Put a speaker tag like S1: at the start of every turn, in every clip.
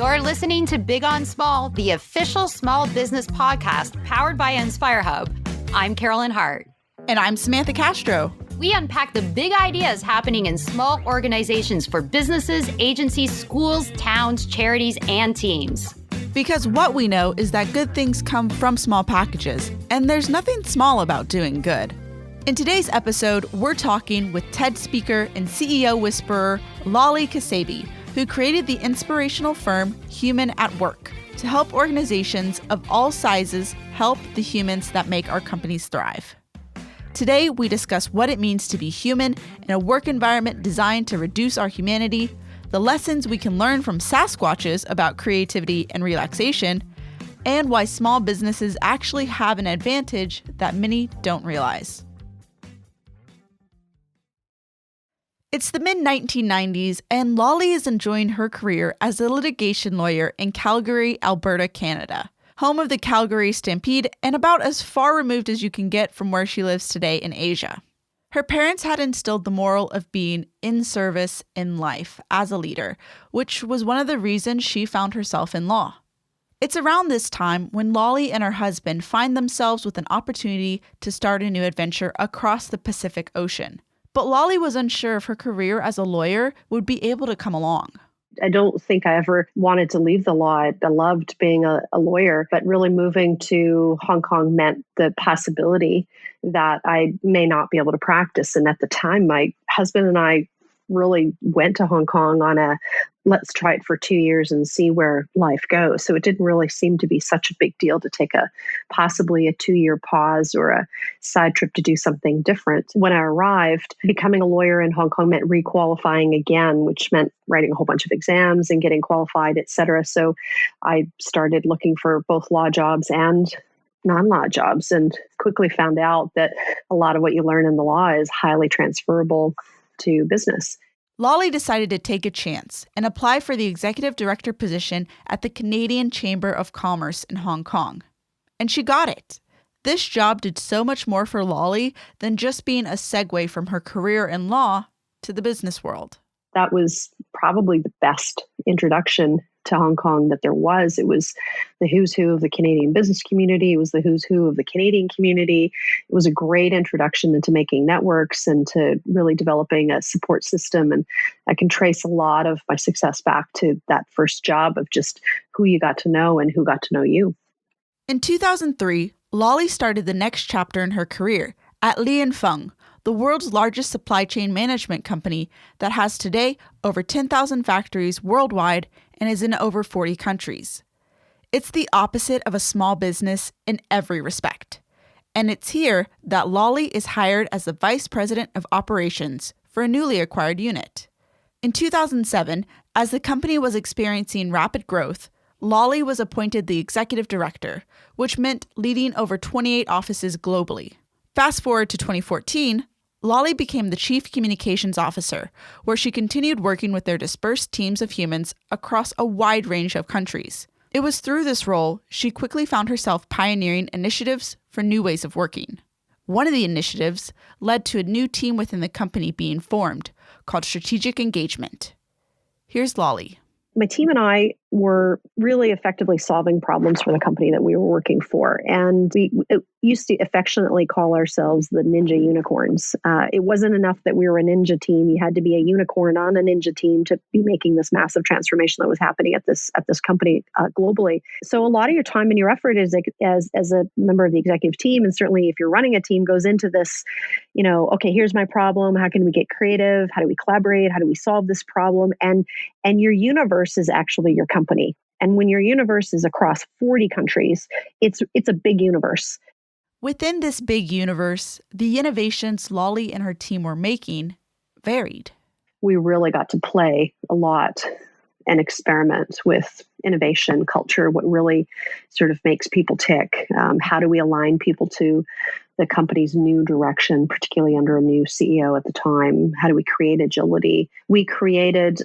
S1: You're listening to Big on Small, the official small business podcast powered by Inspire Hub. I'm Carolyn Hart.
S2: And I'm Samantha Castro.
S1: We unpack the big ideas happening in small organizations for businesses, agencies, schools, towns, charities, and teams.
S2: Because what we know is that good things come from small packages, and there's nothing small about doing good. In today's episode, we're talking with TED speaker and CEO whisperer Lale Kesebi, who created the inspirational firm Human at Work to help organizations of all sizes help the humans that make our companies thrive. Today, we discuss what it means to be human in a work environment designed to reduce our humanity, the lessons we can learn from Sasquatches about creativity and relaxation, and why small businesses actually have an advantage that many don't realize. It's the mid-1990s, and Lale is enjoying her career as a litigation lawyer in Calgary, Alberta, Canada, home of the Calgary Stampede and about as far removed as you can get from where she lives today in Asia. Her parents had instilled the moral of being in service in life as a leader, which was one of the reasons she found herself in law. It's around this time when Lale and her husband find themselves with an opportunity to start a new adventure across the Pacific Ocean. But Lale was unsure if her career as a lawyer would be able to come along.
S3: I don't think I ever wanted to leave the law. I loved being a lawyer, but really moving to Hong Kong meant the possibility that I may not be able to practice. And at the time, my husband and I really went to Hong Kong on a let's try it for 2 years and see where life goes. So it didn't really seem to be such a big deal to take possibly a 2-year pause or a side trip to do something different. When I arrived, becoming a lawyer in Hong Kong meant requalifying again, which meant writing a whole bunch of exams and getting qualified, et cetera. So I started looking for both law jobs and non-law jobs and quickly found out that a lot of what you learn in the law is highly transferable to business.
S2: Lale decided to take a chance and apply for the executive director position at the Canadian Chamber of Commerce in Hong Kong. And she got it. This job did so much more for Lale than just being a segue from her career in law to the business world.
S3: That was probably the best introduction to Hong Kong that there was. It was the who's who of the Canadian business community. It was the who's who of the Canadian community. It was a great introduction into making networks and to really developing a support system. And I can trace a lot of my success back to that first job of just who you got to know and who got to know you.
S2: In 2003, Lale started the next chapter in her career at Li & Fung, the world's largest supply chain management company that has today over 10,000 factories worldwide and is in over 40 countries. It's the opposite of a small business in every respect. And it's here that Lale is hired as the Vice President of Operations for a newly acquired unit. In 2007, as the company was experiencing rapid growth, Lale was appointed the Executive Director, which meant leading over 28 offices globally. Fast forward to 2014, Lale became the Chief Communications Officer, where she continued working with their dispersed teams of humans across a wide range of countries. It was through this role she quickly found herself pioneering initiatives for new ways of working. One of the initiatives led to a new team within the company being formed, called Strategic Engagement. Here's Lale.
S3: My team and I were really effectively solving problems for the company that we were working for. And we used to affectionately call ourselves the Ninja Unicorns. It wasn't enough that we were a ninja team. You had to be a unicorn on a ninja team to be making this massive transformation that was happening at this company globally. So a lot of your time and your effort as a member of the executive team, and certainly if you're running a team, goes into this, okay, here's my problem. How can we get creative? How do we collaborate? How do we solve this problem? And your universe is actually your company. And when your universe is across 40 countries, it's a big universe.
S2: Within this big universe, the innovations Lale and her team were making varied.
S3: We really got to play a lot and experiment with innovation, culture, what really sort of makes people tick. How do we align people to the company's new direction, particularly under a new CEO at the time? How do we create agility? We created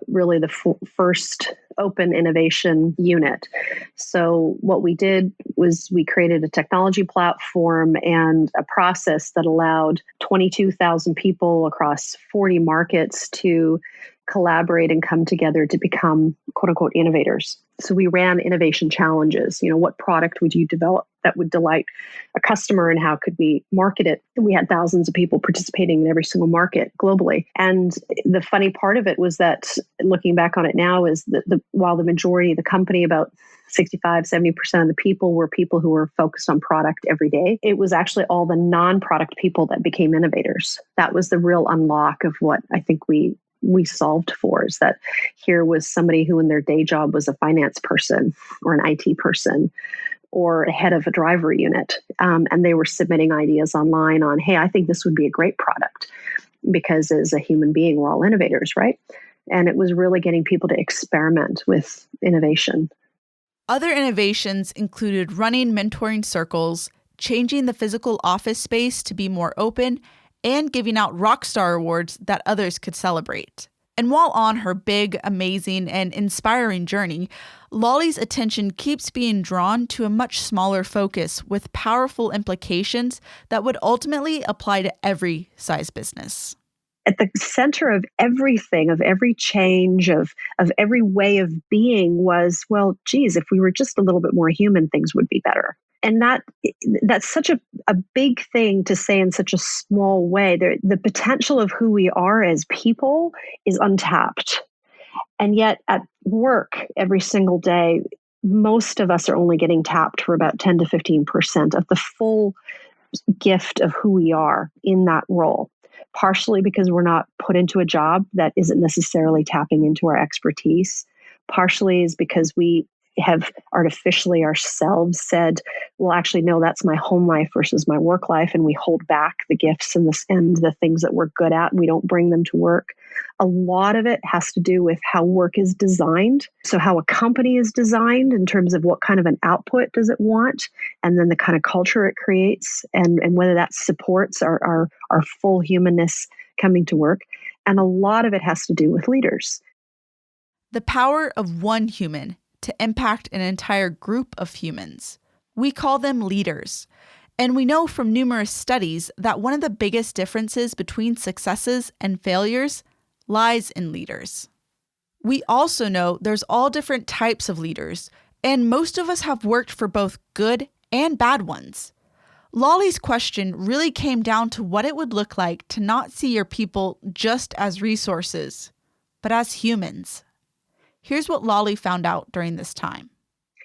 S3: really the first open innovation unit. So what we did was we created a technology platform and a process that allowed 22,000 people across 40 markets to collaborate and come together to become quote unquote innovators. So we ran innovation challenges. What product would you develop that would delight a customer and how could we market it? And we had thousands of people participating in every single market globally. And the funny part of it was that looking back on it now is that while the majority of the company, about 65-70% of the people were people who were focused on product every day, it was actually all the non-product people that became innovators. That was the real unlock of what I think we solved for, is that here was somebody who in their day job was a finance person or an IT person or a head of a driver unit. And they were submitting ideas online on, hey, I think this would be a great product, because as a human being, we're all innovators, right? And it was really getting people to experiment with innovation.
S2: Other innovations included running mentoring circles, changing the physical office space to be more open, and giving out rockstar awards that others could celebrate. And while on her big, amazing, and inspiring journey, Lale's attention keeps being drawn to a much smaller focus with powerful implications that would ultimately apply to every size business.
S3: At the center of everything, of every change, of every way of being was, well, geez, if we were just a little bit more human, things would be better. And that's such a big thing to say in such a small way. The potential of who we are as people is untapped. And yet at work every single day, most of us are only getting tapped for about 10 to 15% of the full gift of who we are in that role. Partially because we're not put into a job that isn't necessarily tapping into our expertise. Partially is because we have artificially ourselves said, well, actually, no, that's my home life versus my work life. And we hold back the gifts and the things that we're good at, and we don't bring them to work. A lot of it has to do with how work is designed. So how a company is designed in terms of what kind of an output does it want, and then the kind of culture it creates, and whether that supports our full humanness coming to work. And a lot of it has to do with leaders.
S2: The power of one human to impact an entire group of humans. We call them leaders. And we know from numerous studies that one of the biggest differences between successes and failures lies in leaders. We also know there's all different types of leaders, and most of us have worked for both good and bad ones. Lale's question really came down to what it would look like to not see your people just as resources, but as humans. Here's what Lale found out during this time.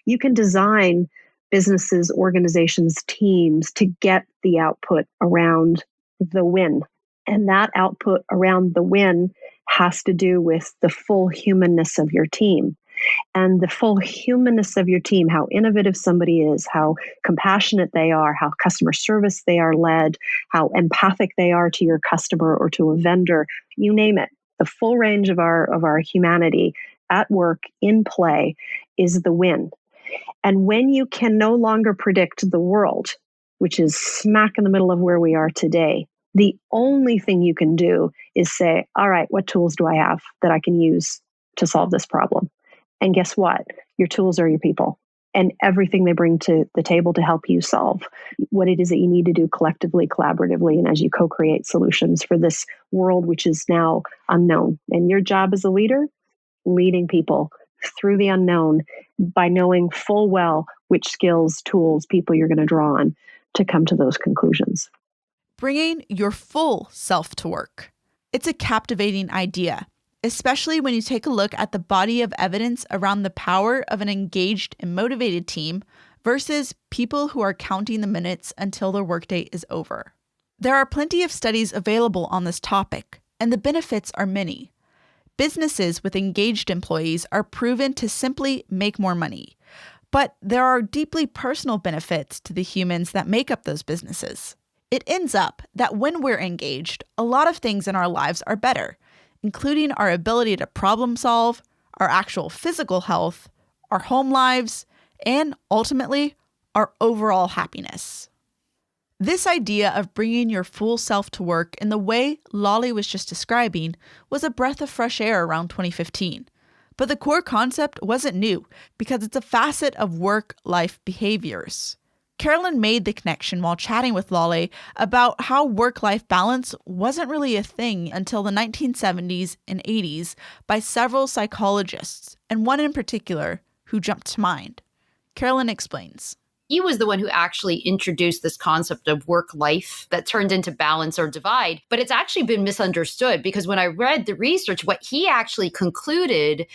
S3: You can design businesses, organizations, teams to get the output around the win. And that output around the win has to do with the full humanness of your team. And the full humanness of your team, how innovative somebody is, how compassionate they are, how customer service they are led, how empathic they are to your customer or to a vendor, you name it. The full range of our humanity at work, in play, is the win. And when you can no longer predict the world, which is smack in the middle of where we are today, the only thing you can do is say, all right, what tools do I have that I can use to solve this problem? And guess what? Your tools are your people and everything they bring to the table to help you solve what it is that you need to do collectively, collaboratively, and as you co-create solutions for this world, which is now unknown. And your job as a leader, leading people through the unknown by knowing full well which skills, tools, people you're going to draw on to come to those conclusions.
S2: Bringing your full self to work. It's a captivating idea, especially when you take a look at the body of evidence around the power of an engaged and motivated team versus people who are counting the minutes until their workday is over. There are plenty of studies available on this topic, and the benefits are many. Businesses with engaged employees are proven to simply make more money. But there are deeply personal benefits to the humans that make up those businesses. It ends up that when we're engaged, a lot of things in our lives are better, including our ability to problem solve, our actual physical health, our home lives, and ultimately, our overall happiness. This idea of bringing your full self to work in the way Lale was just describing was a breath of fresh air around 2015. But the core concept wasn't new because it's a facet of work-life behaviors. Carolyn made the connection while chatting with Lale about how work-life balance wasn't really a thing until the 1970s and 80s by several psychologists, and one in particular who jumped to mind. Carolyn explains.
S1: He was the one who actually introduced this concept of work life that turned into balance or divide. But it's actually been misunderstood because when I read the research, what he actually concluded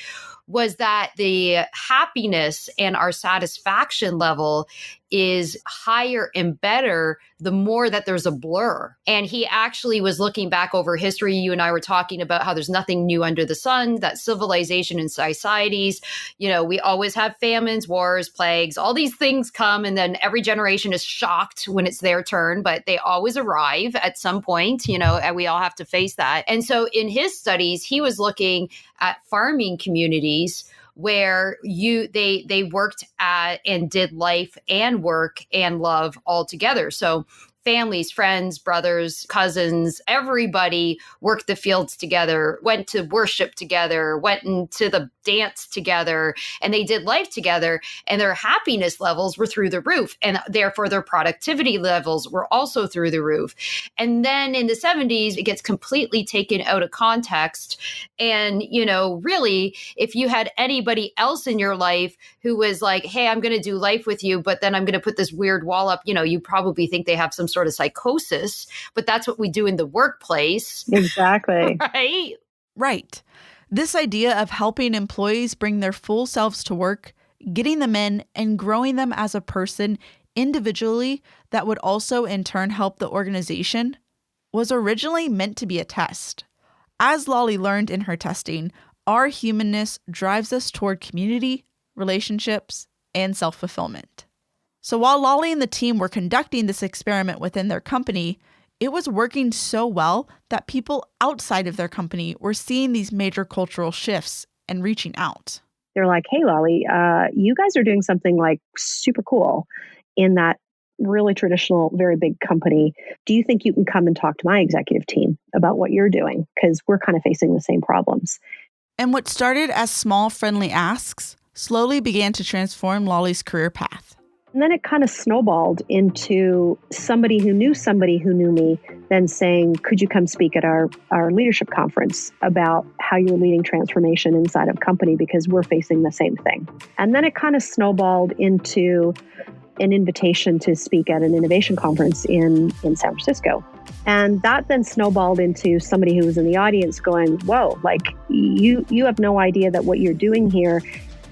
S1: was that the happiness and our satisfaction level is higher and better the more that there's a blur. And he actually was looking back over history. You and I were talking about how there's nothing new under the sun, that civilization and societies, we always have famines, wars, plagues, all these things come. And then every generation is shocked when it's their turn, but they always arrive at some point, and we all have to face that. And so in his studies, he was looking at farming communities where they worked at and did life and work and love all together. So families, friends, brothers, cousins, everybody worked the fields together, went to worship together, went into the dance together, and they did life together, and their happiness levels were through the roof. And therefore their productivity levels were also through the roof. And then in the 70s, it gets completely taken out of context. And, really, if you had anybody else in your life who was like, hey, I'm going to do life with you, but then I'm going to put this weird wall up, you probably think they have some sort of psychosis, but that's what we do in the workplace.
S3: Exactly.
S1: Right?
S2: Right. This idea of helping employees bring their full selves to work, getting them in, and growing them as a person individually that would also in turn help the organization was originally meant to be a test. As Lale learned in her testing, our humanness drives us toward community, relationships, and self-fulfillment. So while Lale and the team were conducting this experiment within their company, it was working so well that people outside of their company were seeing these major cultural shifts and reaching out.
S3: They're like, hey, Lale, you guys are doing something like super cool in that really traditional, very big company. Do you think you can come and talk to my executive team about what you're doing? Because we're kind of facing the same problems.
S2: And what started as small, friendly asks slowly began to transform Lale's career path.
S3: And then it kind of snowballed into somebody who knew me, then saying, could you come speak at our leadership conference about how you're leading transformation inside of company because we're facing the same thing. And then it kind of snowballed into an invitation to speak at an innovation conference in San Francisco. And that then snowballed into somebody who was in the audience going, whoa, like you have no idea that what you're doing here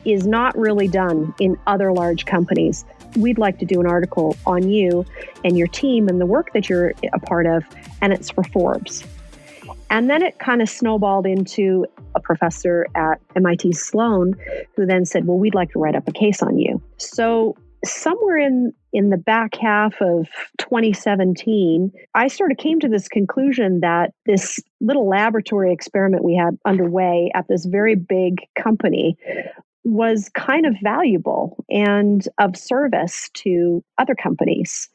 S3: is not really done in other large companies. We'd like to do an article on you and your team and the work that you're a part of, and it's for Forbes. And then it kind of snowballed into a professor at MIT Sloan who then said, well, we'd like to write up a case on you. So somewhere in the back half of 2017, I sort of came to this conclusion that this little laboratory experiment we had underway at this very big company was kind of valuable and of service to other companies.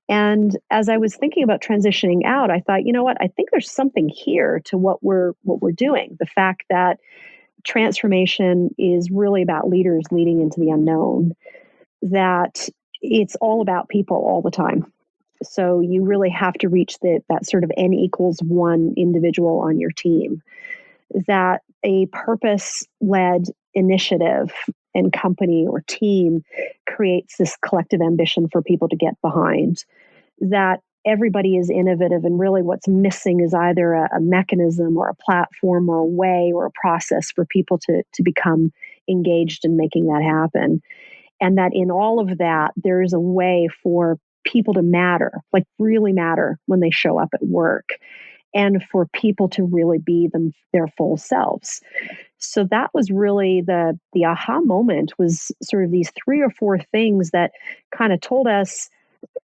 S3: And as I was thinking about transitioning out, I thought, you know what, I think there's something here to what we're doing. The fact that transformation is really about leaders leading into the unknown, that it's all about people all the time. So you really have to reach that sort of N=1 individual on your team, that a purpose-led initiative and company or team creates this collective ambition for people to get behind, that everybody is innovative, and really what's missing is either a mechanism or a platform or a way or a process for people to become engaged in making that happen. And that in all of that, there is a way for people to matter, like really matter when they show up at work, and for people to really be their full selves. So that was really the aha moment, was sort of these 3 or 4 things that kind of told us,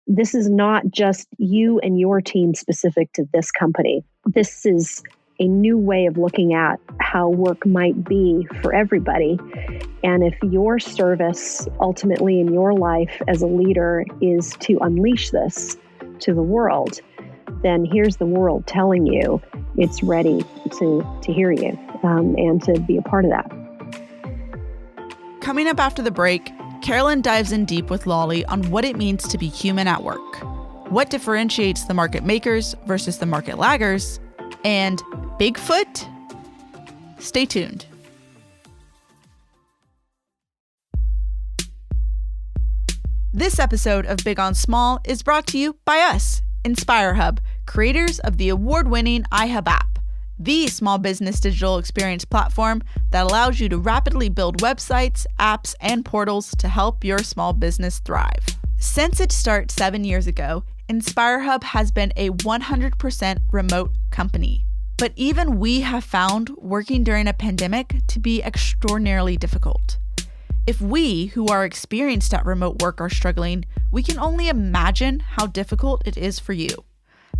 S3: this is not just you and your team specific to this company. This is a new way of looking at how work might be for everybody. And if your service ultimately in your life as a leader is to unleash this to the world, then here's the world telling you it's ready to hear you and to be a part of that.
S2: Coming up after the break, Carolyn dives in deep with Lale on what it means to be human at work, what differentiates the market makers versus the market laggers, and Bigfoot? Stay tuned. This episode of Big on Small is brought to you by us, InspireHub, creators of the award-winning iHub app, the small business digital experience platform that allows you to rapidly build websites, apps, and portals to help your small business thrive. Since its start 7 years ago, InspireHub has been a 100% remote company. But even we have found working during a pandemic to be extraordinarily difficult. If we, who are experienced at remote work, are struggling, we can only imagine how difficult it is for you.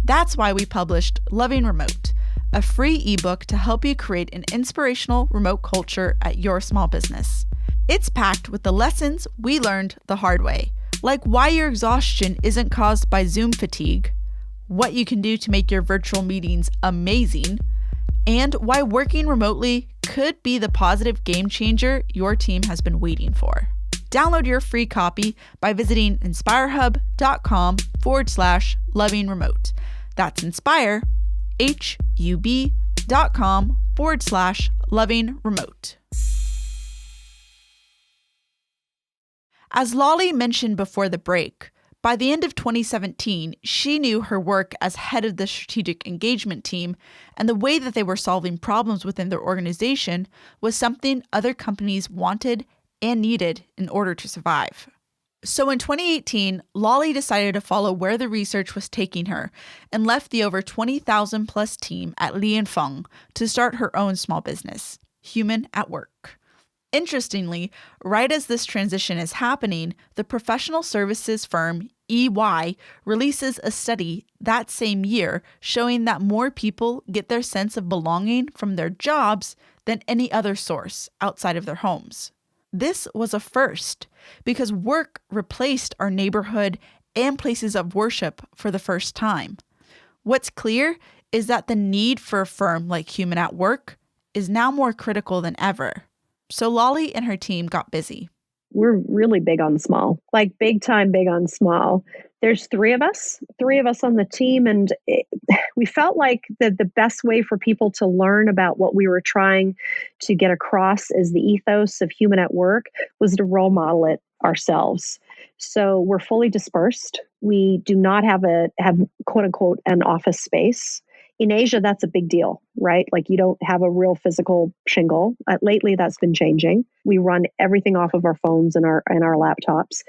S2: That's why we published Loving Remote, a free ebook to help you create an inspirational remote culture at your small business. It's packed with the lessons we learned the hard way, like why your exhaustion isn't caused by Zoom fatigue, what you can do to make your virtual meetings amazing, and why working remotely could be the positive game changer your team has been waiting for. Download your free copy by visiting inspirehub.com/lovingremote. That's inspire, hub.com/lovingremote. As Lale mentioned before the break, by the end of 2017, she knew her work as head of the strategic engagement team and the way that they were solving problems within their organization was something other companies wanted and needed in order to survive. So in 2018, Lale decided to follow where the research was taking her and left the over 20,000 plus team at Lale to start her own small business, Human at Work. Interestingly, right as this transition is happening, the professional services firm EY releases a study that same year showing that more people get their sense of belonging from their jobs than any other source outside of their homes. This was a first because work replaced our neighborhood and places of worship for the first time. What's clear is that the need for a firm like Human at Work is now more critical than ever. So Lale and her team got busy.
S3: We're really big on small, like big time big on small. There's three of us on the team. And we felt like the best way for people to learn about what we were trying to get across as the ethos of Human at Work was to role model it ourselves. So we're fully dispersed. We do not have quote unquote an office space. In Asia, that's a big deal, right? Like you don't have a real physical shingle. Lately, that's been changing. We run everything off of our phones and our laptops.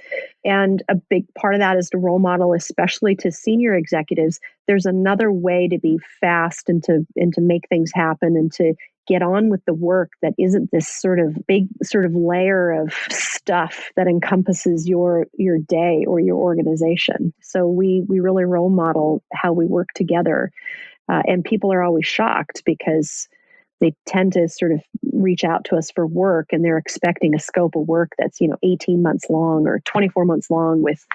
S3: And a big part of that is to role model, especially to senior executives. There's another way to be fast and to make things happen and to get on with the work that isn't this sort of big sort of layer of stuff that encompasses your day or your organization. So we really role model how we work together. And people are always shocked because they tend to sort of reach out to us for work and they're expecting a scope of work that's, 18 months long or 24 months long with,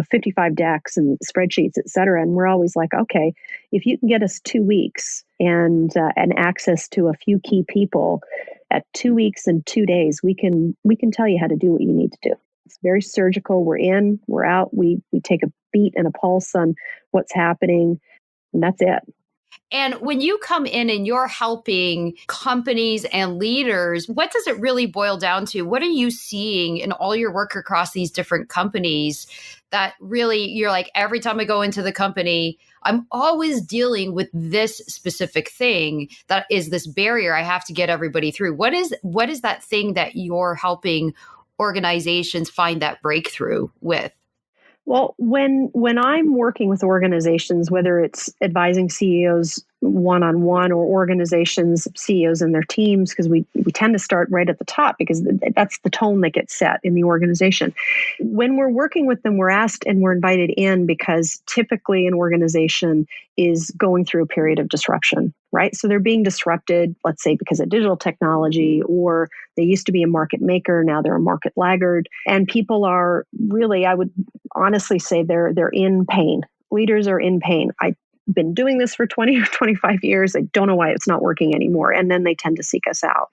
S3: 55 decks and spreadsheets, et cetera. And we're always like, okay, if you can get us 2 weeks and access to a few key people at 2 weeks and 2 days, we can tell you how to do what you need to do. It's very surgical. We're in, we're out. We take a beat and a pulse on what's happening, and that's it.
S1: And when you come in and you're helping companies and leaders, what does it really boil down to? What are you seeing in all your work across these different companies that really you're like, every time I go into the company, I'm always dealing with this specific thing that is this barrier I have to get everybody through. What is that thing that you're helping organizations find that breakthrough with?
S3: Well, when I'm working with organizations, whether it's advising CEOs one-on-one or organizations, CEOs and their teams, because we tend to start right at the top because that's the tone that gets set in the organization. When we're working with them, we're asked and we're invited in because typically an organization is going through a period of disruption, right? So they're being disrupted, let's say, because of digital technology, or they used to be a market maker, now they're a market laggard. And people are really, I would honestly say they're in pain. Leaders are in pain. been doing this for 20 or 25 years. I don't know why it's not working anymore. And then they tend to seek us out.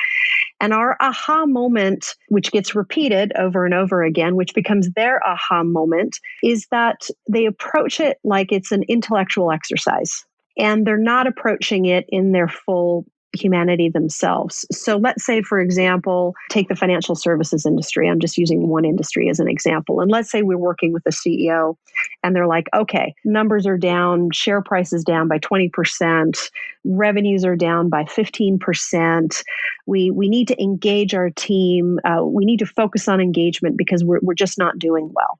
S3: And our aha moment, which gets repeated over and over again, which becomes their aha moment, is that they approach it like it's an intellectual exercise. And they're not approaching it in their full humanity themselves. So let's say, for example, take the financial services industry. I'm just using one industry as an example. And let's say we're working with a CEO and they're like, okay, numbers are down, share price is down by 20%, revenues are down by 15%. We need to engage our team. We need to focus on engagement because we're just not doing well.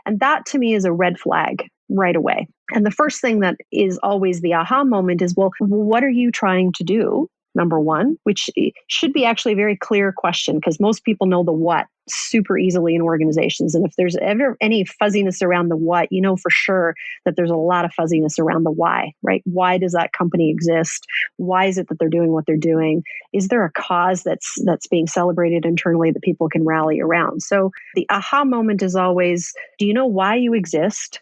S3: And that to me is a red flag right away. And the first thing that is always the aha moment is, well, what are you trying to do? Number one, which should be actually a very clear question because most people know the what super easily in organizations. And if there's ever any fuzziness around the what, you know for sure that there's a lot of fuzziness around the why, right? Why does that company exist? Why is it that they're doing what they're doing? Is there a cause that's being celebrated internally that people can rally around? So the aha moment is always, do you know why you exist?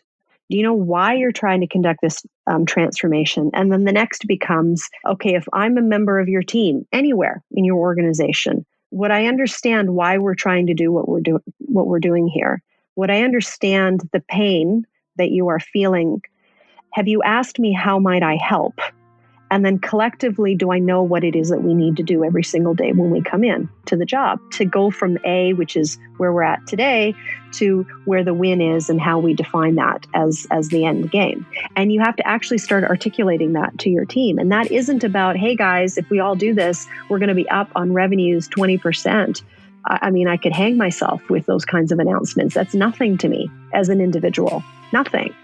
S3: Do you know why you're trying to conduct this transformation? And then the next becomes, okay, if I'm a member of your team anywhere in your organization, would I understand why we're trying to do what we're doing here? Would I understand the pain that you are feeling? Have you asked me how might I help? And then collectively, do I know what it is that we need to do every single day when we come in to the job to go from A, which is where we're at today, to where the win is and how we define that as the end game. And you have to actually start articulating that to your team. And that isn't about, hey guys, if we all do this, we're going to be up on revenues 20%. I mean, I could hang myself with those kinds of announcements. That's nothing to me as an individual, nothing.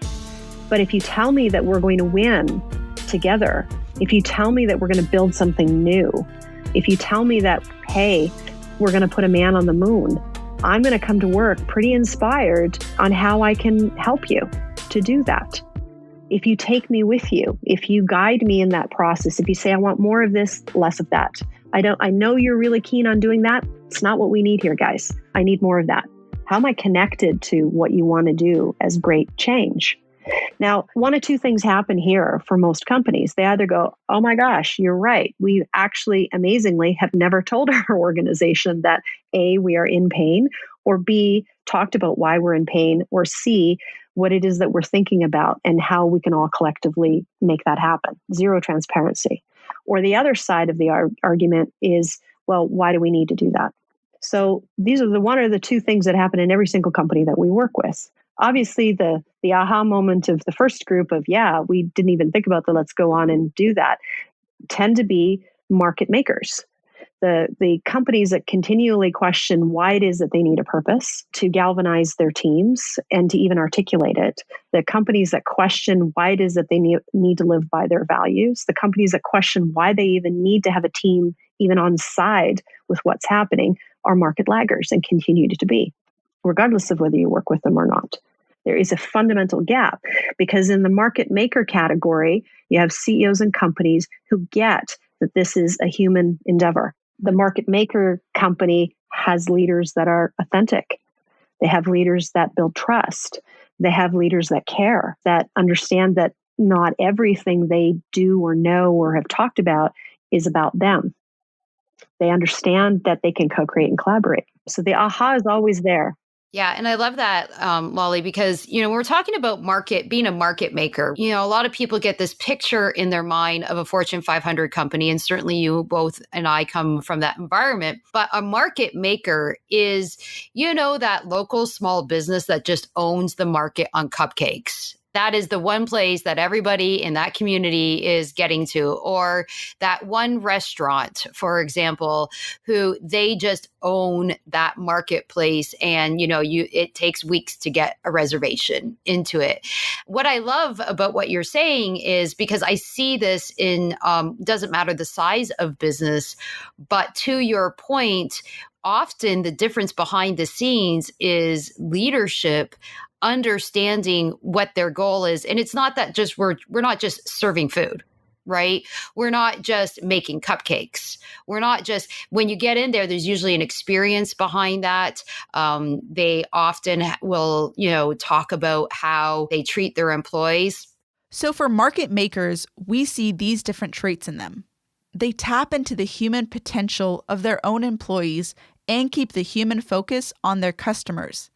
S3: But if you tell me that we're going to win together, if you tell me that we're going to build something new, if you tell me that, hey, we're going to put a man on the moon, I'm going to come to work pretty inspired on how I can help you to do that. If you take me with you, if you guide me in that process, if you say, I want more of this, less of that. I know you're really keen on doing that. It's not what we need here, guys. I need more of that. How am I connected to what you want to do as great change? Now, one of two things happen here for most companies. They either go, oh my gosh, you're right. We actually amazingly have never told our organization that A, we are in pain, or B, talked about why we're in pain, or C, what it is that we're thinking about and how we can all collectively make that happen. Zero transparency. Or the other side of the argument is, well, why do we need to do that? So these are one of the two things that happen in every single company that we work with. Obviously, the aha moment of the first group of, yeah, we didn't even think about that, let's go on and do that, tend to be market makers. The companies that continually question why it is that they need a purpose to galvanize their teams and to even articulate it. The companies that question why it is that they need to live by their values. The companies that question why they even need to have a team even on side with what's happening are market laggers and continue to be, regardless of whether you work with them or not. There is a fundamental gap because in the market maker category, you have CEOs and companies who get that this is a human endeavor. The market maker company has leaders that are authentic. They have leaders that build trust. They have leaders that care, that understand that not everything they do or know or have talked about is about them. They understand that they can co-create and collaborate. So the aha is always there.
S1: Yeah. And I love that, Lale, because, we're talking about being a market maker. A lot of people get this picture in their mind of a Fortune 500 company. And certainly you both and I come from that environment. But a market maker is, that local small business that just owns the market on cupcakes. That is the one place that everybody in that community is getting to, or that one restaurant, for example, who they just own that marketplace. And, it takes weeks to get a reservation into it. What I love about what you're saying is because I see this in, doesn't matter the size of business, but to your point, often the difference behind the scenes is leadership understanding what their goal is. And it's not that just we're not just serving food, right? We're not just making cupcakes. We're not just, when you get in there, there's usually an experience behind that. They often will, talk about how they treat their employees.
S2: So for market makers, we see these different traits in them. They tap into the human potential of their own employees and keep the human focus on their customers.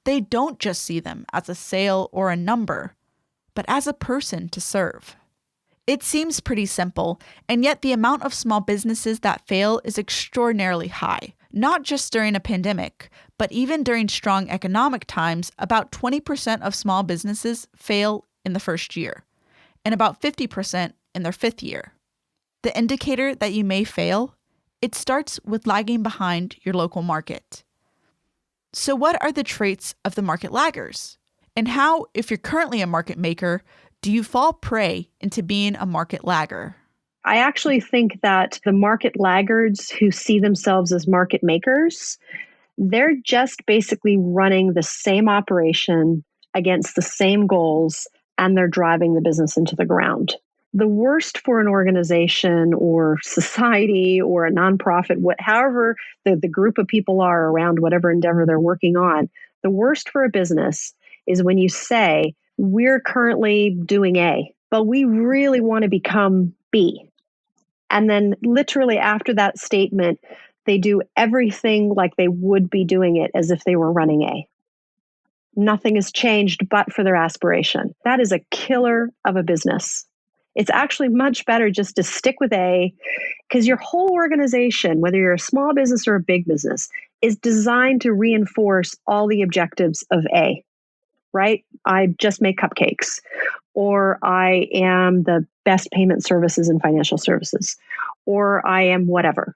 S2: They don't just see them as a sale or a number, but as a person to serve. It seems pretty simple, and yet the amount of small businesses that fail is extraordinarily high. Not just during a pandemic, but even during strong economic times, about 20% of small businesses fail in the first year, and about 50% in their fifth year. The indicator that you may fail, it starts with lagging behind your local market. So what are the traits of the market laggers? And how, if you're currently a market maker, do you fall prey into being a market lagger?
S3: I actually think that the market laggards who see themselves as market makers, they're just basically running the same operation against the same goals, and they're driving the business into the ground. The worst for an organization or society or a nonprofit, however the group of people are around whatever endeavor they're working on, the worst for a business is when you say, we're currently doing A, but we really want to become B. And then literally after that statement, they do everything like they would be doing it as if they were running A. Nothing has changed but for their aspiration. That is a killer of a business. It's actually much better just to stick with A, because your whole organization, whether you're a small business or a big business, is designed to reinforce all the objectives of A, right? I just make cupcakes, or I am the best payment services and financial services, or I am whatever.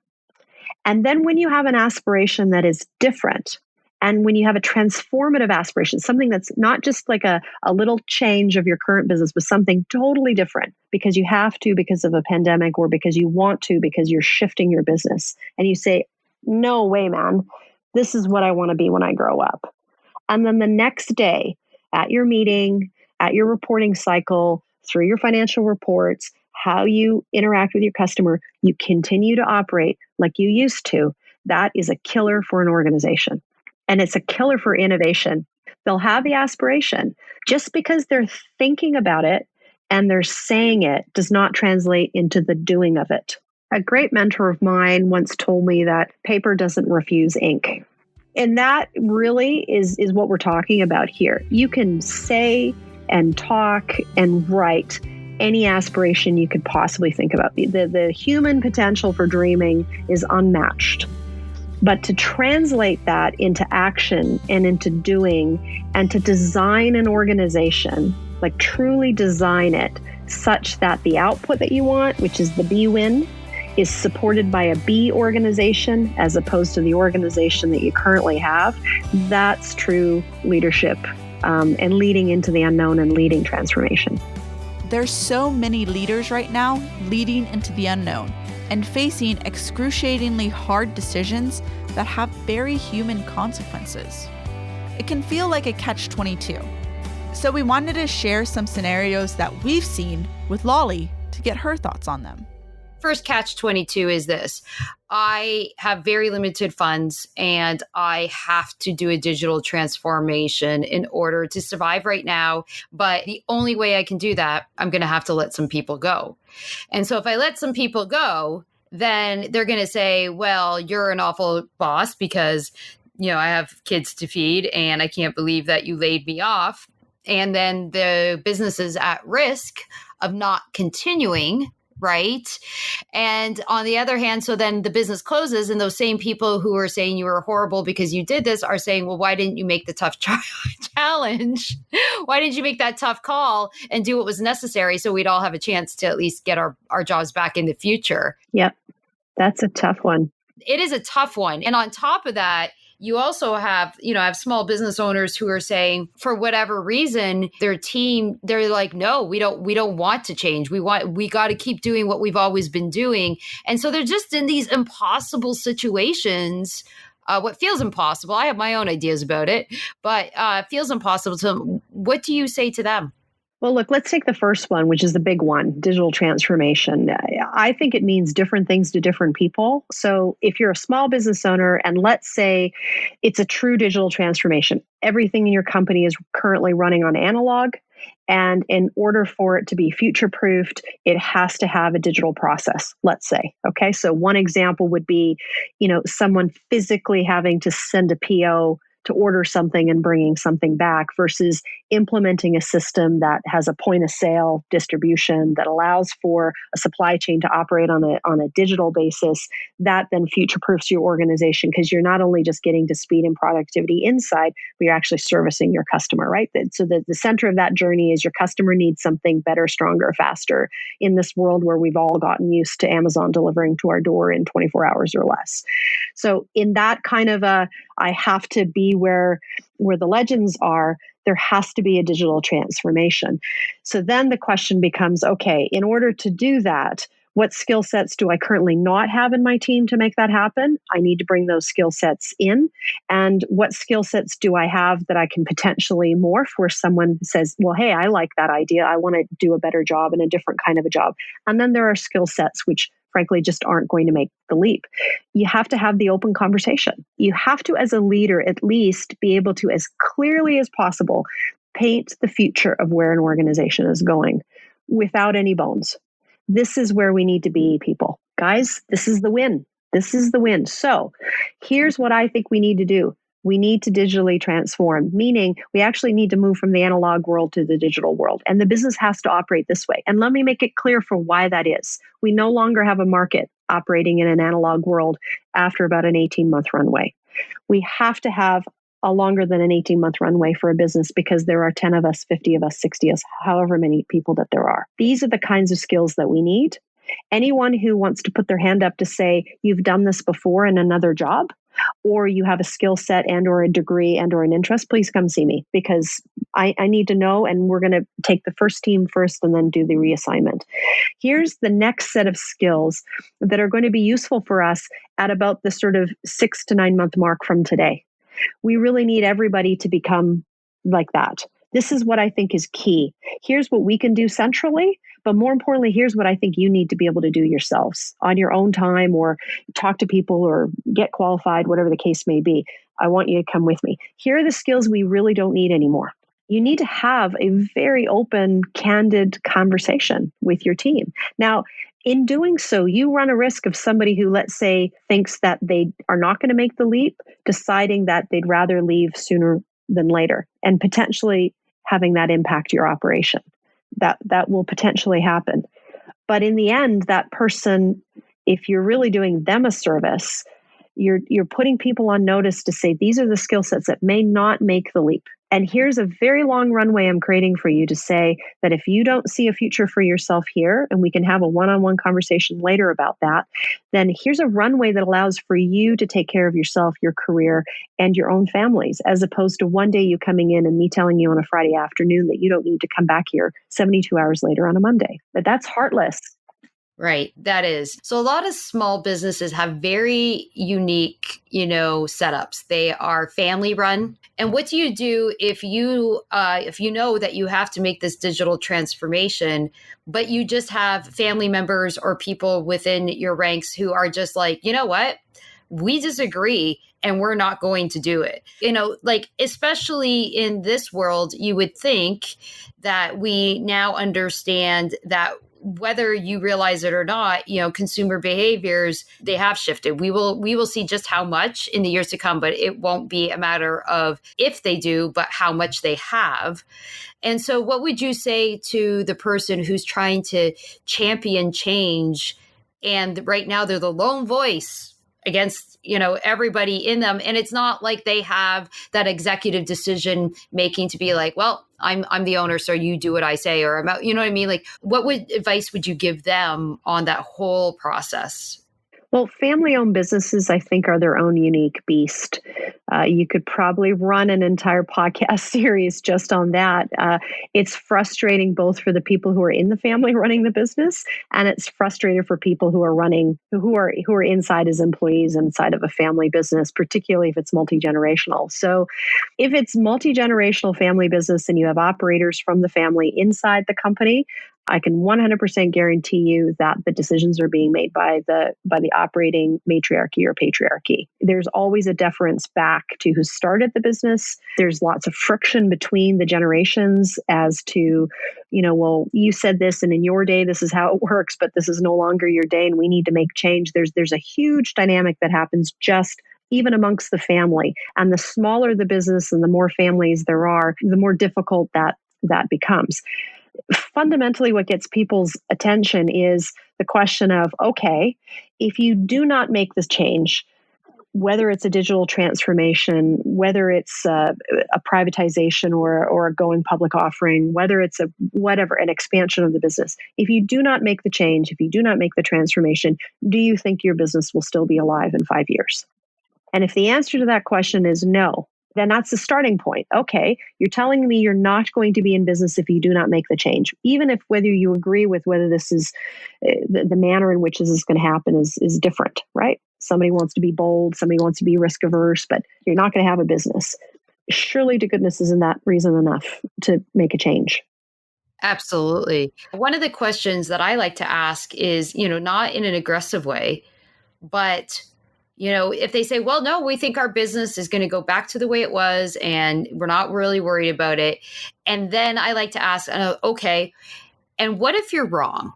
S3: And then when you have an aspiration that is different, and when you have a transformative aspiration, something that's not just like a little change of your current business, but something totally different because you have to, because of a pandemic, or because you want to, because you're shifting your business. And you say, no way, man, this is what I want to be when I grow up. And then the next day at your meeting, at your reporting cycle, through your financial reports, how you interact with your customer, you continue to operate like you used to. That is a killer for an organization. And it's a killer for innovation. They'll have the aspiration. Just because they're thinking about it and they're saying it does not translate into the doing of it. A great mentor of mine once told me that paper doesn't refuse ink. And that really is what we're talking about here. You can say and talk and write any aspiration you could possibly think about. The human potential for dreaming is unmatched. But to translate that into action and into doing, and to design an organization, like truly design it such that the output that you want, which is the B win, is supported by a B organization as opposed to the organization that you currently have, that's true leadership and leading into the unknown and leading transformation.
S2: There's so many leaders right now leading into the unknown and facing excruciatingly hard decisions that have very human consequences. It can feel like a catch-22. So we wanted to share some scenarios that we've seen with Lale to get her thoughts on them.
S1: First catch-22 is this. I have very limited funds and I have to do a digital transformation in order to survive right now. But the only way I can do that, I'm going to have to let some people go. And so if I let some people go, then they're going to say, well, you're an awful boss because, I have kids to feed and I can't believe that you laid me off. And then the business is at risk of not continuing. Right. And on the other hand, so then the business closes and those same people who are saying you were horrible because you did this are saying, well, why didn't you make the tough challenge? Why didn't you make that tough call and do what was necessary so we'd all have a chance to at least get our jobs back in the future?
S3: Yep. That's a tough one.
S1: It is a tough one. And on top of that, you also have small business owners who are saying, for whatever reason, their team, they're like, no, we don't want to change. We got to keep doing what we've always been doing. And so they're just in these impossible situations. What feels impossible. I have my own ideas about it, but it feels impossible. So what do you say to them?
S3: Well, look, let's take the first one, which is the big one, digital transformation. I think it means different things to different people. So if you're a small business owner and let's say it's a true digital transformation, everything in your company is currently running on analog And in order for it to be future proofed, it has to have a digital process, let's say. Okay. So one example would be, someone physically having to send a PO to order something and bringing something back versus implementing a system that has a point of sale distribution that allows for a supply chain to operate on a digital basis. That then future proofs your organization, because you're not only just getting to speed and productivity inside, but you're actually servicing your customer, right? So the center of that journey is your customer needs something better, stronger, faster in this world where we've all gotten used to Amazon delivering to our door in 24 hours or less. So in that kind of I have to be where the legends are, there has to be a digital transformation. So then the question becomes, okay, in order to do that, what skill sets do I currently not have in my team to make that happen? I need to bring those skill sets in. And what skill sets do I have that I can potentially morph where someone says, well, hey, I like that idea. I want to do a better job and a different kind of a job. And then there are skill sets which frankly just aren't going to make the leap. You have to have the open conversation. You have to, as a leader, at least be able to, as clearly as possible, paint the future of where an organization is going without any bones. This is where we need to be, people. Guys, this is the win. This is the win. So here's what I think we need to do. We need to digitally transform, meaning we actually need to move from the analog world to the digital world. And the business has to operate this way. And let me make it clear for why that is. We no longer have a market operating in an analog world after about an 18-month runway. We have to have a longer than an 18-month runway for a business because there are 10 of us, 50 of us, 60 of us, however many people that there are. These are the kinds of skills that we need. Anyone who wants to put their hand up to say, you've done this before in another job, or you have a skill set and or a degree and or an interest, please come see me because I need to know, and we're going to take the first team first and then do the reassignment. Here's the next set of skills that are going to be useful for us at about the sort of 6 to 9 month mark from today. We really need everybody to become like that. This is what I think is key. Here's what we can do centrally, but more importantly, here's what I think you need to be able to do yourselves on your own time or talk to people or get qualified, whatever the case may be. I want you to come with me. Here are the skills we really don't need anymore. You need to have a very open, candid conversation with your team. Now, in doing so, you run a risk of somebody who, let's say, thinks that they are not going to make the leap, deciding that they'd rather leave sooner than later, and potentially having that impact your operation. That will potentially happen. But in the end, that person, if you're really doing them a service, you're putting people on notice to say, these are the skill sets that may not make the leap. And here's a very long runway I'm creating for you to say that if you don't see a future for yourself here, and we can have a one-on-one conversation later about that, then here's a runway that allows for you to take care of yourself, your career, and your own families, as opposed to one day you coming in and me telling you on a Friday afternoon that you don't need to come back here 72 hours later on a Monday. But that's heartless.
S1: Right. That is. So a lot of small businesses have very unique, setups. They are family run. And what do you do if you know that you have to make this digital transformation, but you just have family members or people within your ranks who are just like, you know what? We disagree and we're not going to do it. Especially in this world, you would think that we now understand that whether you realize it or not, consumer behaviors, they have shifted. We will see just how much in the years to come, but it won't be a matter of if they do, but how much they have. And so what would you say to the person who's trying to champion change, and right now they're the lone voice against, everybody in them. And it's not like they have that executive decision making to be like, well, I'm the owner, so you do what I say, or I'm out, you know what I mean? Like, what advice would you give them on that whole process?
S3: Well, family-owned businesses, I think, are their own unique beast. You could probably run an entire podcast series just on that. It's frustrating both for the people who are in the family running the business, and it's frustrating for people who are inside as employees inside of a family business, particularly if it's multi-generational. So, if it's multi-generational family business and you have operators from the family inside the company, I can 100% guarantee you that the decisions are being made by the operating matriarchy or patriarchy. There's always a deference back to who started the business. There's lots of friction between the generations as to, well, you said this and in your day this is how it works, but this is no longer your day and we need to make change. There's a huge dynamic that happens just even amongst the family. And the smaller the business and the more families there are, the more difficult that becomes. Fundamentally, what gets people's attention is the question of, okay, if you do not make this change, whether it's a digital transformation, whether it's a privatization or a going public offering, whether it's an expansion of the business, if you do not make the change, if you do not make the transformation, do you think your business will still be alive in 5 years? And if the answer to that question is no, then that's the starting point. Okay, you're telling me you're not going to be in business if you do not make the change. Even if whether you agree with whether this is the manner in which this is going to happen is different, right? Somebody wants to be bold, somebody wants to be risk averse, but you're not going to have a business. Surely to goodness isn't that reason enough to make a change.
S1: Absolutely. One of the questions that I like to ask is, not in an aggressive way, but if they say, well, no, we think our business is going to go back to the way it was and we're not really worried about it. And then I like to ask, okay, and what if you're wrong?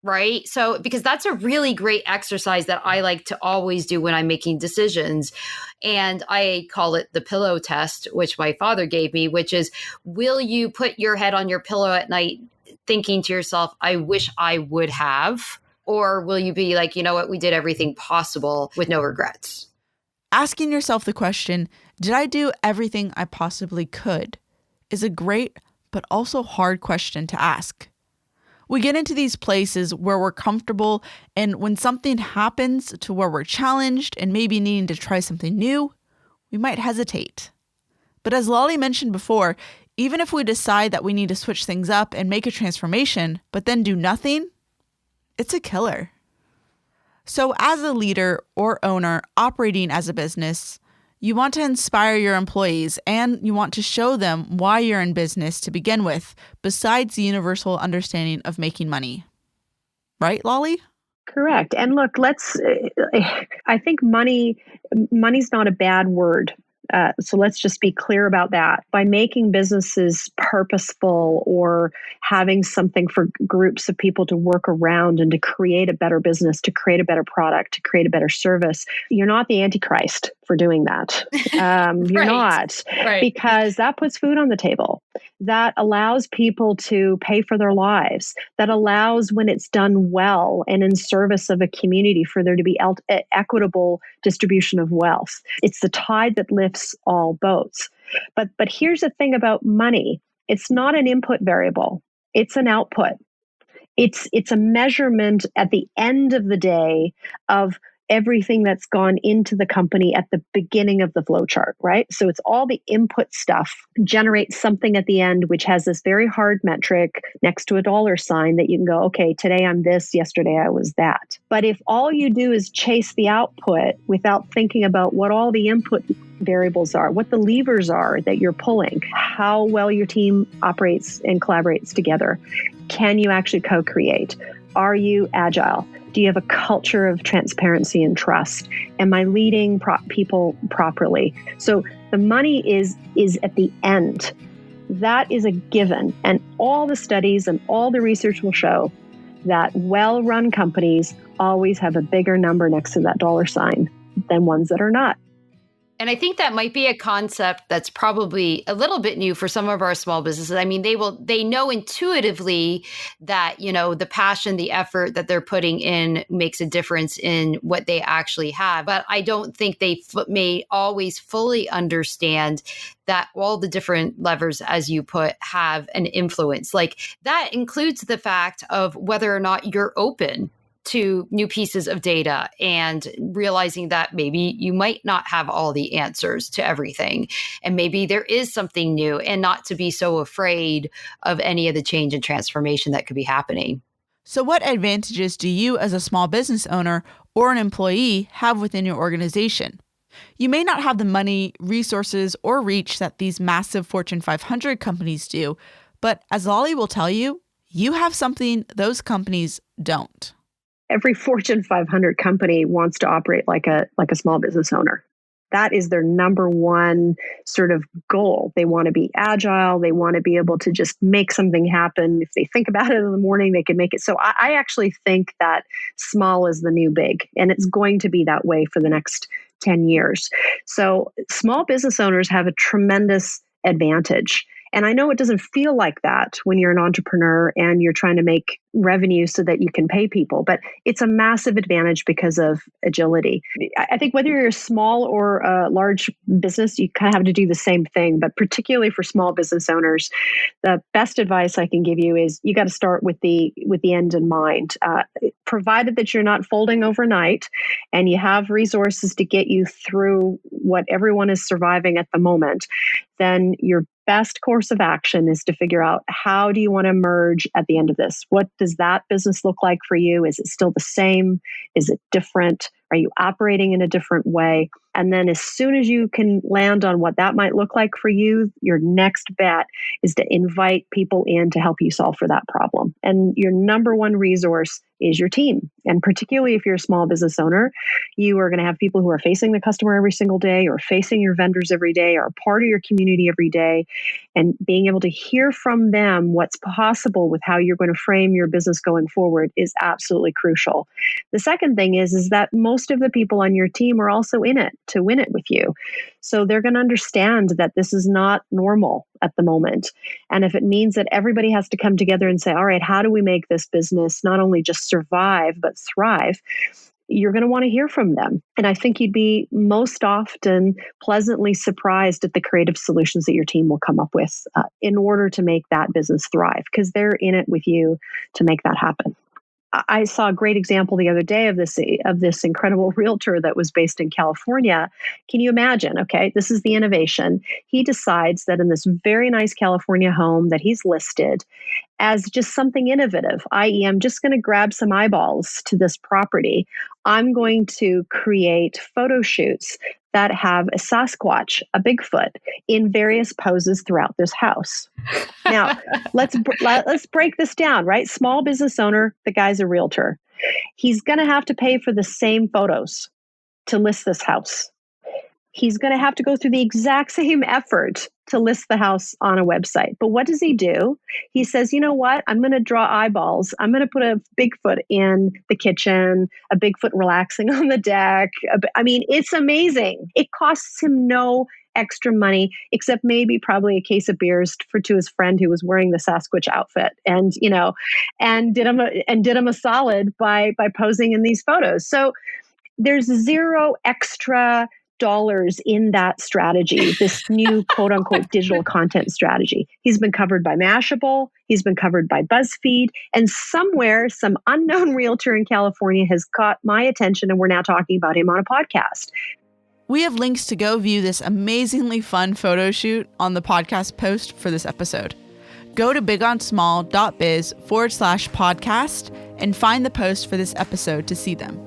S1: Right? So, because that's a really great exercise that I like to always do when I'm making decisions. And I call it the pillow test, which my father gave me, which is, will you put your head on your pillow at night thinking to yourself, I wish I would have? Or will you be like, you know what, we did everything possible with no regrets?
S2: Asking yourself the question, did I do everything I possibly could, is a great but also hard question to ask. We get into these places where we're comfortable, and when something happens to where we're challenged and maybe needing to try something new, we might hesitate. But as Lale mentioned before, even if we decide that we need to switch things up and make a transformation, but then do nothing, it's a killer. So as a leader or owner operating as a business, you want to inspire your employees and you want to show them why you're in business to begin with, besides the universal understanding of making money. Right, Lale?
S3: Correct. And look, I think money's not a bad word. So let's just be clear about that. By making businesses purposeful or having something for groups of people to work around and to create a better business, to create a better product, to create a better service, you're not the Antichrist for doing that. You're not, because that puts food on the table. That allows people to pay for their lives. That allows, when it's done well and in service of a community, for there to be equitable distribution of wealth. It's the tide that lifts all boats. But here's the thing about money. It's not an input variable. It's an output. It's a measurement at the end of the day of everything that's gone into the company at the beginning of the flow chart, right? So it's all the input stuff generates something at the end, which has this very hard metric next to a dollar sign that you can go, okay, today I'm this, yesterday I was that. But if all you do is chase the output without thinking about what all the input variables are, what the levers are that you're pulling, how well your team operates and collaborates together, can you actually co-create? Are you agile? Do you have a culture of transparency and trust? Am I leading people properly? So the money is at the end. That is a given. And all the studies and all the research will show that well-run companies always have a bigger number next to that dollar sign than ones that are not.
S1: And I think that might be a concept that's probably a little bit new for some of our small businesses. I mean, they know intuitively that, the passion, the effort that they're putting in makes a difference in what they actually have. But I don't think they may always fully understand that all the different levers, as you put, have an influence. Like that includes the fact of whether or not you're open to new pieces of data and realizing that maybe you might not have all the answers to everything. And maybe there is something new, and not to be so afraid of any of the change and transformation that could be happening.
S2: So what advantages do you as a small business owner or an employee have within your organization? You may not have the money, resources, or reach that these massive Fortune 500 companies do, but as Lale will tell you, you have something those companies don't.
S3: Every Fortune 500 company wants to operate like a small business owner. That is their number one sort of goal. They want to be agile. They want to be able to just make something happen. If they think about it in the morning, they can make it. So I actually think that small is the new big, and it's going to be that way for the next 10 years. So small business owners have a tremendous advantage. And I know it doesn't feel like that when you're an entrepreneur and you're trying to make revenue so that you can pay people, but it's a massive advantage because of agility. I think whether you're a small or a large business, you kind of have to do the same thing, but particularly for small business owners, the best advice I can give you is you got to start with the end in mind. Provided that you're not folding overnight and you have resources to get you through what everyone is surviving at the moment, then your best course of action is to figure out, how do you want to emerge at the end of this? What does that business look like for you? Is it still the same? Is it different? Are you operating in a different way? And then as soon as you can land on what that might look like for you, your next bet is to invite people in to help you solve for that problem. And your number one resource is your team. And particularly if you're a small business owner, you are going to have people who are facing the customer every single day, or facing your vendors every day, or part of your community every day. And being able to hear from them what's possible with how you're going to frame your business going forward is absolutely crucial. The second thing is that most of the people on your team are also in it to win it with you. So they're going to understand that this is not normal at the moment. And if it means that everybody has to come together and say, all right, how do we make this business not only just survive, but thrive? You're going to want to hear from them. And I think you'd be most often pleasantly surprised at the creative solutions that your team will come up with in order to make that business thrive, because they're in it with you to make that happen. I saw a great example the other day of this incredible realtor that was based in California. Can you imagine? Okay, this is the innovation. He decides that in this very nice California home that he's listed as just something innovative, i.e., I'm just going to grab some eyeballs to this property. I'm going to create photo shoots that have a Sasquatch, a Bigfoot, in various poses throughout this house. Now, let's break this down, right? Small business owner, the guy's a realtor. He's going to have to pay for the same photos to list this house. He's going to have to go through the exact same effort to list the house on a website. But what does he do? He says, you know what? I'm going to draw eyeballs. I'm going to put a Bigfoot in the kitchen, a Bigfoot relaxing on the deck. I mean, it's amazing. It costs him no extra money, except maybe probably a case of beers to his friend who was wearing the Sasquatch outfit, and did him a solid by posing in these photos. So there's zero extra dollars in that strategy, this new quote unquote digital content strategy. He's been covered by Mashable, he's been covered by BuzzFeed, and somewhere some unknown realtor in California has caught my attention, and we're now talking about him on a podcast.
S2: We have links to go view this amazingly fun photo shoot on the podcast post for this episode. Go to bigonsmall.biz/podcast and find the post for this episode to see them.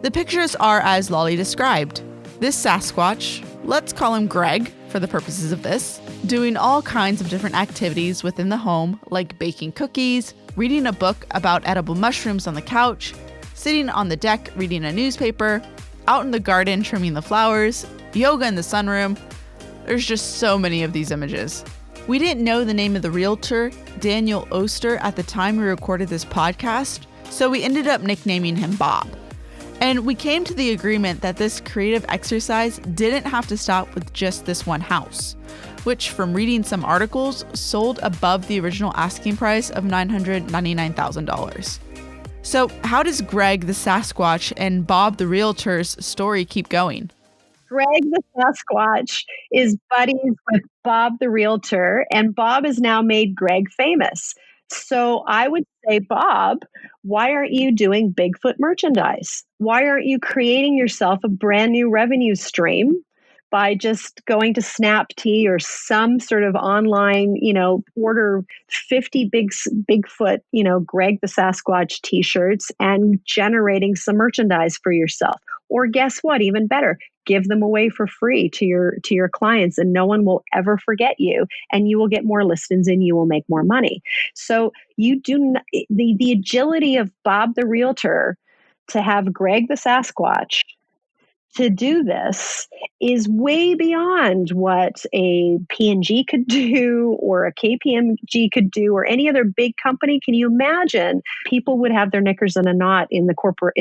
S2: The pictures are as Lale described. This Sasquatch, let's call him Greg for the purposes of this, doing all kinds of different activities within the home, like baking cookies, reading a book about edible mushrooms on the couch, sitting on the deck reading a newspaper, out in the garden trimming the flowers, yoga in the sunroom. There's just so many of these images. We didn't know the name of the realtor, Daniel Oster, at the time we recorded this podcast, so we ended up nicknaming him Bob. And we came to the agreement that this creative exercise didn't have to stop with just this one house, which, from reading some articles, sold above the original asking price of $999,000. So how does Greg the Sasquatch and Bob the realtor's story keep going?
S3: Greg the Sasquatch is buddies with Bob the realtor, and Bob has now made Greg famous. So I would say, Bob, why aren't you doing Bigfoot merchandise? Why aren't you creating yourself a brand new revenue stream by just going to SnapT or some sort of online, order 50 Bigfoot, Greg the Sasquatch t-shirts and generating some merchandise for yourself? Or guess what? Even better, give them away for free to your clients, and no one will ever forget you, and you will get more listings and you will make more money. So you do not, the agility of Bob the realtor to have Greg the Sasquatch to do this is way beyond what a P&G could do or a KPMG could do or any other big company. Can you imagine people would have their knickers in a knot in the corporate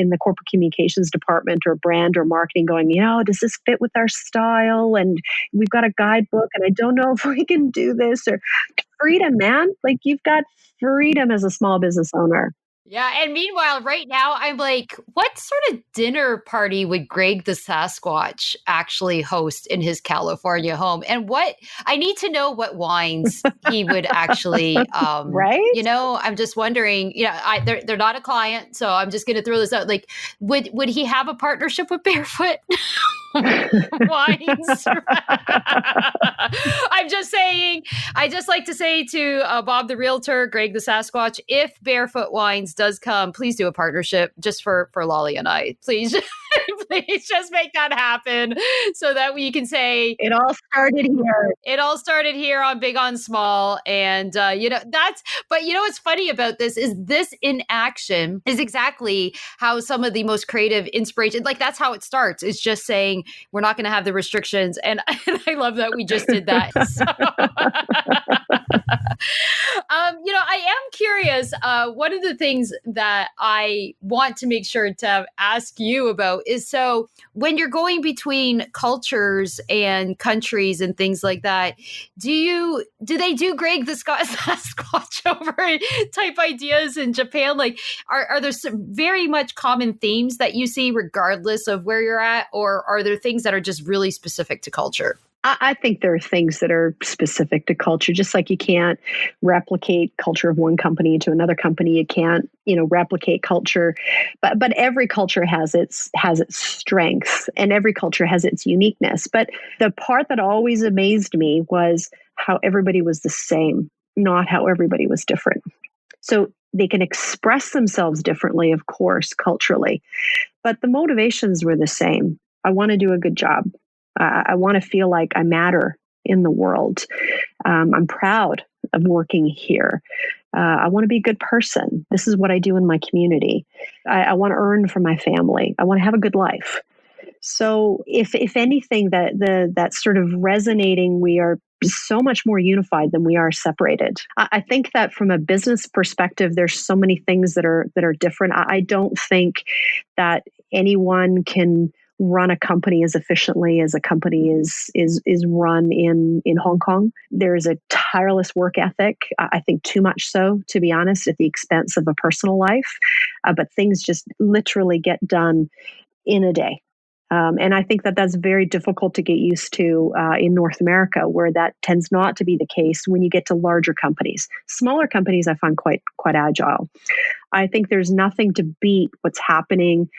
S3: communications department or brand or marketing going, does this fit with our style? And we've got a guidebook and I don't know if we can do this. Or freedom, man. Like, you've got freedom as a small business owner.
S1: Yeah. And meanwhile, right now, I'm like, what sort of dinner party would Greg the Sasquatch actually host in his California home? And I need to know what wines he would actually,
S3: right?
S1: I'm just wondering, they're not a client. So I'm just going to throw this out. Like, would he have a partnership with Barefoot Wines? I'm just saying, I just like to say to Bob the realtor, Greg the Sasquatch, if Barefoot Wines does come, please do a partnership just for Lale and I. Please, please just make that happen so that we can say
S3: it all started here.
S1: It all started here on Big on Small. And, but what's funny about this in action is exactly how some of the most creative inspiration, like that's how it starts. It's just saying, we're not going to have the restrictions. And I love that we just did that. So. I am curious. One of the things that I want to make sure to ask you about is, so when you're going between cultures and countries and things like that, do they do Greg the Sasquatch over type ideas in Japan? Like, are there some very much common themes that you see regardless of where you're at, or are there things that are just really specific to culture?
S3: I think there are things that are specific to culture, just like you can't replicate culture of one company to another company. You can't, replicate culture, but every culture has its strengths and every culture has its uniqueness. But the part that always amazed me was how everybody was the same, not how everybody was different. So they can express themselves differently, of course, culturally, but the motivations were the same. I want to do a good job. I want to feel like I matter in the world. I'm proud of working here. I want to be a good person. This is what I do in my community. I want to earn for my family. I want to have a good life. So if anything, that's sort of resonating, we are so much more unified than we are separated. I think that from a business perspective, there's so many things that are different. I don't think that anyone can run a company as efficiently as a company is run in Hong Kong. There's a tireless work ethic. I think too much so, to be honest, at the expense of a personal life. But things just literally get done in a day. And I think that that's very difficult to get used to in North America, where that tends not to be the case when you get to larger companies. Smaller companies I find quite agile. I think there's nothing to beat what's happening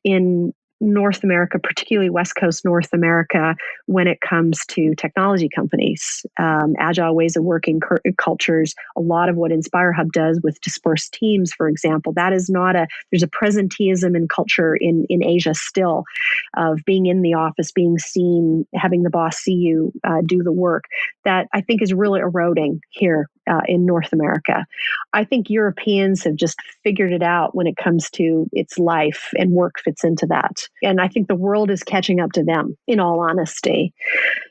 S3: in North America, particularly West Coast North America, when it comes to technology companies, agile ways of working, cultures. A lot of what Inspire Hub does with dispersed teams, for example, that is not there's a presenteeism in culture in Asia still, of being in the office, being seen, having the boss see you do the work, that I think is really eroding here in North America. I think Europeans have just figured it out when it comes to its life, and work fits into that. And I think the world is catching up to them, in all honesty.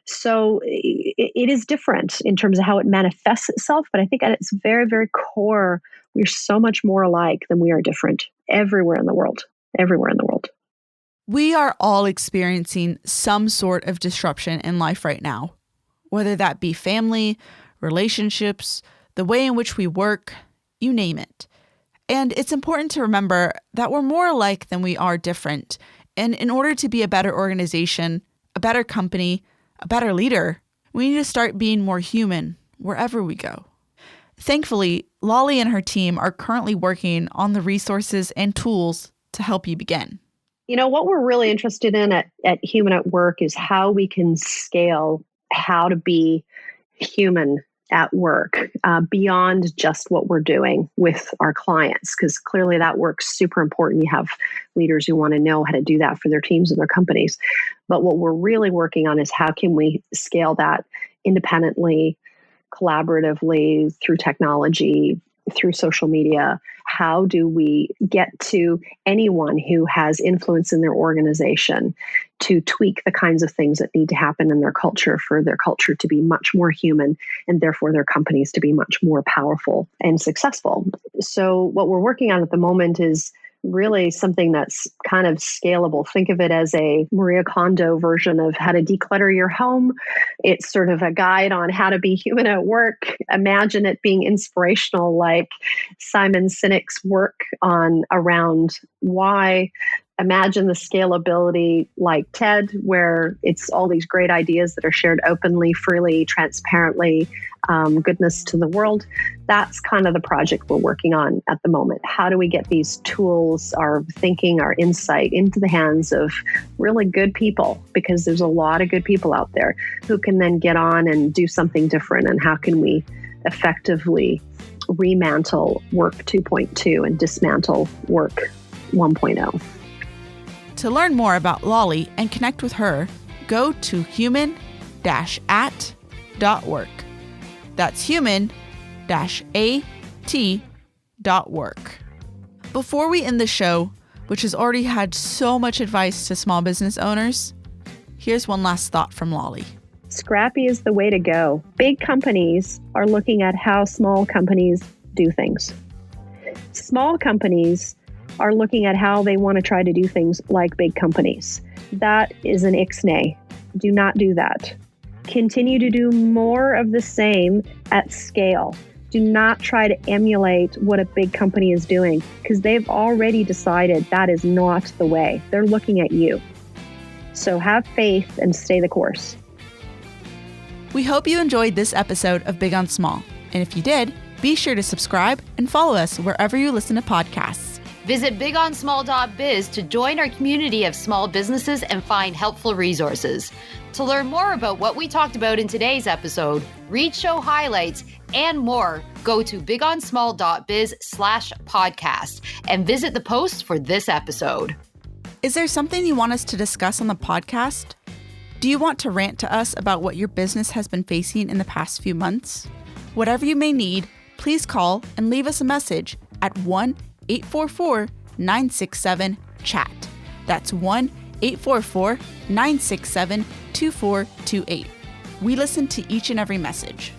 S3: So it is different in terms of how it manifests itself. But I think at its very, very core, we're so much more alike than we are different everywhere in the world. Everywhere in the world.
S2: We are all experiencing some sort of disruption in life right now, whether that be family, relationships, the way in which we work, you name it. And it's important to remember that we're more alike than we are different. And in order to be a better organization, a better company, a better leader, we need to start being more human wherever we go. Thankfully, Lale and her team are currently working on the resources and tools to help you begin.
S3: What we're really interested in at Human at Work is how we can scale how to be human at work beyond just what we're doing with our clients, because clearly that work's super important. You have leaders who want to know how to do that for their teams and their companies. But what we're really working on is how can we scale that independently, collaboratively, through technology, through social media. How do we get to anyone who has influence in their organization to tweak the kinds of things that need to happen in their culture for their culture to be much more human and therefore their companies to be much more powerful and successful? So what we're working on at the moment is really something that's kind of scalable. Think of it as a Maria Kondo version of how to declutter your home. It's sort of a guide on how to be human at work. Imagine it being inspirational, like Simon Sinek's work on around why. Imagine the scalability like TED, where it's all these great ideas that are shared openly, freely, transparently, goodness to the world. That's kind of the project we're working on at the moment. How do we get these tools, our thinking, our insight into the hands of really good people? Because there's a lot of good people out there who can then get on and do something different. And how can we effectively remantle work 2.2 and dismantle work 1.0?
S2: To learn more about Lale and connect with her, go to human-at.work. That's human-at.work. Before we end the show, which has already had so much advice to small business owners, here's one last thought from Lale.
S3: Scrappy is the way to go. Big companies are looking at how small companies do things. Small companies are looking at how they want to try to do things like big companies. That is an ixnay. Do not do that. Continue to do more of the same at scale. Do not try to emulate what a big company is doing because they've already decided that is not the way. They're looking at you. So have faith and stay the course.
S2: We hope you enjoyed this episode of Big on Small. And if you did, be sure to subscribe and follow us wherever you listen to podcasts.
S1: Visit bigonsmall.biz to join our community of small businesses and find helpful resources. To learn more about what we talked about in today's episode, read show highlights, and more, go to bigonsmall.biz/podcast and visit the post for this episode.
S2: Is there something you want us to discuss on the podcast? Do you want to rant to us about what your business has been facing in the past few months? Whatever you may need, please call and leave us a message at 1-844-967-CHAT. That's 1-844-967-2428. We listen to each and every message.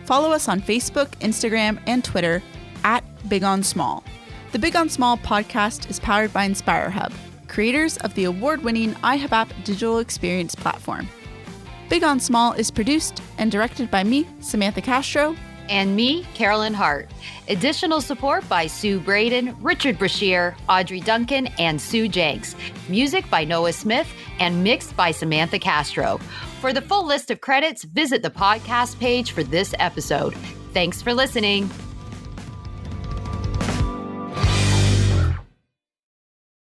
S2: Follow us on Facebook, Instagram, and Twitter at Big on Small. The Big on Small podcast is powered by InspireHub, creators of the award-winning iHub app digital experience platform. Big on Small is produced and directed by me, Samantha Castro,
S1: and me, Carolyn Hart. Additional support by Sue Braden, Richard Brashear, Audrey Duncan, and Sue Jenks. Music by Noah Smith and mixed by Samantha Castro. For the full list of credits, visit the podcast page for this episode. Thanks for listening.